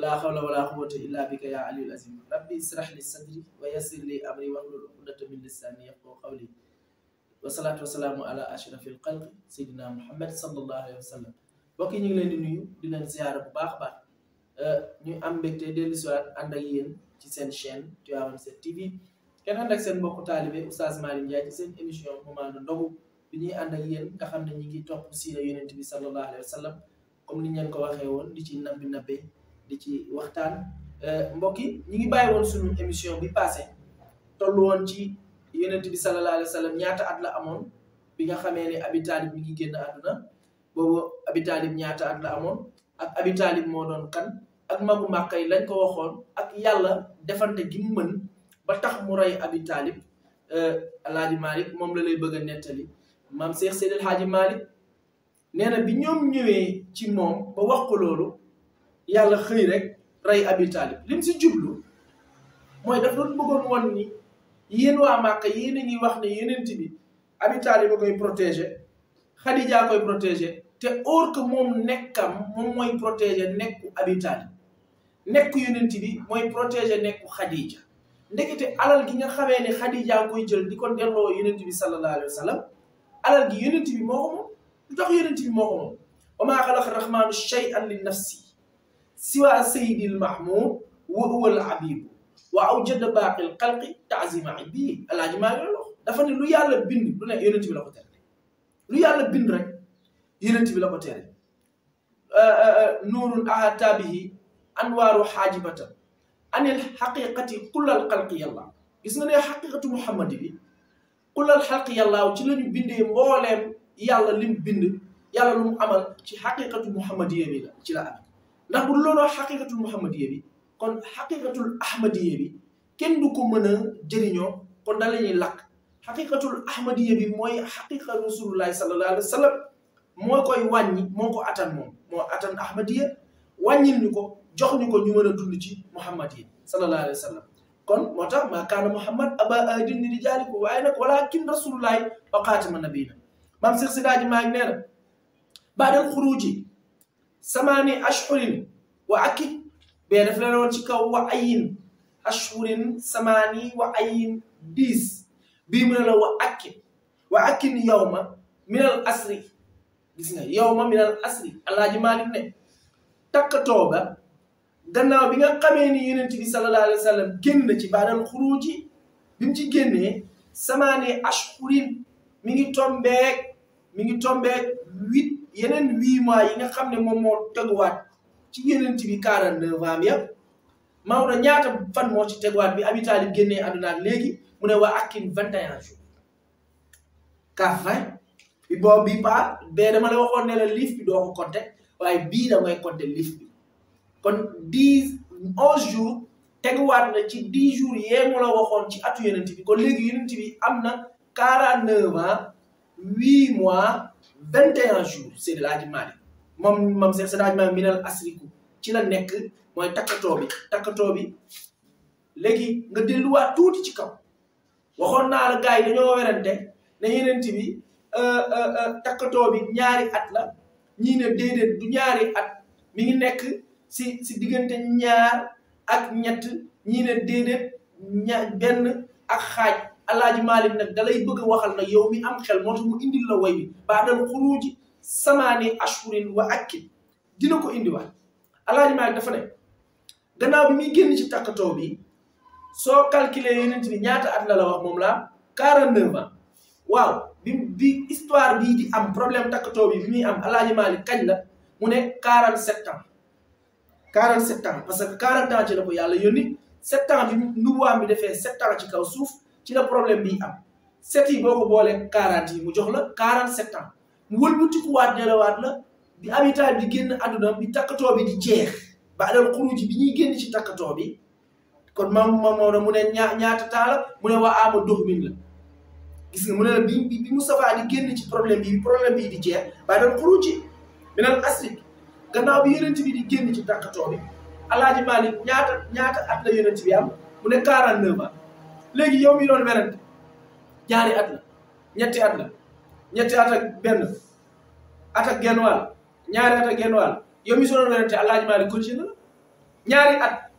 la hawla wala quwwata illa bika ya aliyul azim. Rabbi israh li sadri wa yassir li amri wahlul uqdatan min lisani yafqahu qawli. Wasalaatu wasalaamu ala ashrafil xalqi sayyidina Muhammad sallallahu alayhi wa sallam. Mbokk yi ñu ngi leen di nuyu di leen ziyaara bu baax a baax ñu am mbégte dellu si waat ànd ak yéen ci seen chaîne Tivaouane 7 TV kenn ànd ak seen mbokku taalibe Oustaz Malick Ndiaye ci seen émission moment de ndogu bi ñuy ànd ak yéen nga xam ne ñi ngi topp siira yonent bi sallallahu alayhi wa sallam comme ni ñu leen ko waxee woon di ci nabbe di ci waxtaan mbokk yi ñu ngi bàyyi woon suñu émission bi passé tollu woon ci yonent bi sallallahu alayhi wa sallam ñaata at la amoon bi nga xamee ne Abi Talib mi ngi génn àdduna boobu Abi Talib ñaata at la amoon ak Abi Talib moo doon kan ak magu Màkka yi lañ ko waxoon ak yàlla defante gi mu mën ba tax mu rey Abi Talib Alaaji Malick moom la lay bëgg a nettali maam Cheikh Seydi El Hadji Malick nee na bi ñoom ñëwee ci moom ba wax ko loolu yàlla xëy rek rey Abi Talib lim si jublu mooy daf doon bëggoon woon ni yéen waa Màkka yéen a ngi wax ne yonent bi Abi Talib a koy protégé Khadija koy protégé te or que moom nekkam moom mooy protégé nekku Abi Talib nekku yonent bi mooy protégé nekku Khadija ndekete alal gi nga xamee ne Khadija koy jël di ko delloo yonent bi sallallahu alayhi wa sallam alal gi yonent bi moo ko moom lu tax yonent bi moo ko moom wa maa xalaqa rahmaanu shay'an li nafsi siwa sayyidil mahmud wa huwa al habibu wa awjada baaqil xalqi taazima bi Alaaji Maalik la wax dafa ne lu yàlla bind lu ne yonent bi la ko tere lu yàlla bind rek yonent bi la ko tere nuurun ahata bihi anwaaru xaajibatan anil xaqiqati kullal xalqi yàlla gis nga ne xaqiqatu muhammadi bi kullal xalqi yàlla ci la ñu bindee mbooleem yàlla lim bind yàlla lu mu amal ci xaqiqatu muhammadiya bi la ci la am ndax bu looloo xaqiqatul muhammadiya bi kon xaqiqatul ahmadiya bi kenn du ko mën a jëriñoo kon da la ñuy lakk xaqiqatul ahmadiya bi mooy xaqiqa rasulullahi sallallahu alayhi wa sallam moo koy wàññi moo ko attan moom moo attan ahmadiya wàññil ñu ko jox ñu ko ñu mën a dund ci muhammadiya sallallahu alayhi wa sallam kon moo tax maa kaana muhammad aba ahadin min rijaalikum waaye nag walaakin rasulullahi wa xaatima nabiyina maam Seex Seydi Hadji Malick nee na baadal xuruuji samaani ashhurin wa akid bee def leen woon ci kaw wa ayin ashhurin samaani wa ayin 10 bii mu ne la wa akin yawma minal asri gis nga yawma minal asri Alaaji Malick ne takkatoo ba gannaaw bi nga xamee ni yonent bi sallallahu alayhi wa sallam génn na ci baadal xuruuji bi mu ci génnee samaani ashhurin mi ngi tombeek 8 yeneen 8 mois yi nga xam ne moom moo teguwaat ci yonent bi 49 ans yëpp Maodo ñaata fan moo ci teguwaat bi Abi Talib génnee àdduna léegi mu ne waa akin 21 jours ka 20 bi boobu bii paa bee dama la waxoon ne la liif bi doo ko compter waaye bii da ngay compter liif bi kon 11 jours teguwaat na ci 10 jours yee mu la waxoon ci atu yonent bi kon léegi yonent bi am na 49 ans 8 mois 21 jours Seydi El Hadji Malick moom Seydi El Hadji Malick minal asriku ci la nekk mooy takkatoo bi léegi nga delluwaat tuuti ci kaw waxoon naa la gars yi dañoo werante ne yonent bi takkatoo bi ñaari at la ñii ne déedéet du ñaari at mi ngi nekk si diggante ñaar ak ñett ñii ne déedéet benn ak xaaj Alaaji Malick nag dalay bëgg a waxal nag yow mi am xel moo tax mu indil la way bi baadal xuruuji samaani ashhurin wa akid dina ko indiwaat Alaaji Malick dafa ne gannaaw bi muy génn ci takkatoo bi soo calculer yonent bi ñaata at la wax moom la 49 ans waaw bi histoire bii di am problème takkatoo bi muy am Alaaji Malick kañ la mu ne 47 ans parce que 40 ans ci la ko yàlla yónni 7 ans bi nubuwaam bi defee 7 ans ci kaw suuf ci la problème bi am 7 yi boo ko boolee 40 yi mu jox la 47 ans mu wëlbatikuwaat delawaat la bi Abi Talib di génn àdduna bi takkatoo bi di jeex ba adal xuruji bi ñuy génn ci takkatoo bi kon maam Maodo mu ne ñaata taala mu ne waa ama dox min la gis nga mu ne la bi Moustapha di génn ci problème bi di jeex ba adal xuruji minal asri gannaaw bi yonent bi di génn ci takkatoo bi Alaaji Malick ñaata at la yonent bi am mu ne 49 ans léegi yow mi doon werante ñaari at la ñetti at ak benn at ak genn wàll ñaari at ak genn wàll yow mi si doon werante Alaaji Malick continué na ñaari at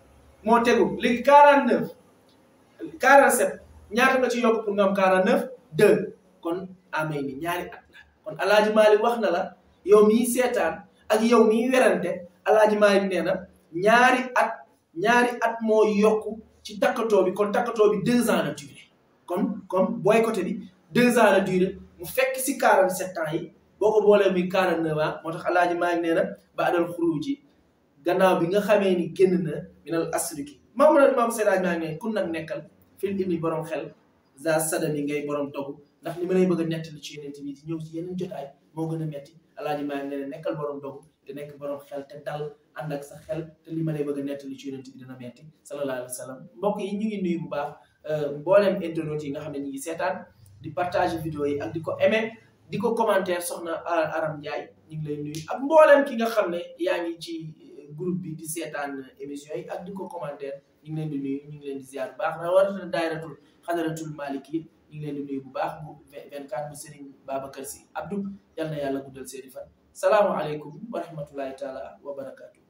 moo tegu léegi 49 47 ñaata nga ci yokk pour nga am 49 2 kon amee ni ñaari at la kon Alaaji Malick wax na la yow miy seetaan ak yow miy werante Alaaji Malick nee na ñaari at moo yokku ci takkatoo bi kon takkatoo bi 2 ans la durée kon comme boycotté bi 2 ans la durée mu fekk si 47 ans yi boo ko boolee muy 49 ans moo tax Alaaji Malick nee na ba adal xuruuji gannaaw bi nga xamee ni génn na minal asriki maam Seydi Malick ne kun nag nekkal fil ilmi borom xel za sadami ngay borom dogu ndax li ma lay bëgg a nettali ci yeneen bi di ñëw ci yeneen jotaay moo gën a metti Alaaji Malick ne nekkal borom dogu te nekk borom xel te dal ànd ak sa xel te li ma lay bëgg a nettali ci yeneen bi dina metti sallallahu alayhi wa sallam mbokk yi ñu ngi nuyu bu baax mbooleem internautes yi nga xam ne ñu ngi seetaan di partager vidéo yi ak di ko aimer di ko commentaire soxna Aram Ndiaye ñu ngi lay nuyu ak mbooleem ki nga xam ne yaa ngi ci groupe bi di seetaan émission yi ak di ko commentaire ñu ngi leen di nuyu ñu ngi leen di ziar bu baax rawatina daayratul xadaratul maliki ñu ngi leen di nuyu bu baax bu 24 bu Serigne Babacar Sy Abdou yal na yàlla guddal seeni fan salaamu aleykum wa rahmatullahi taala wa barakatu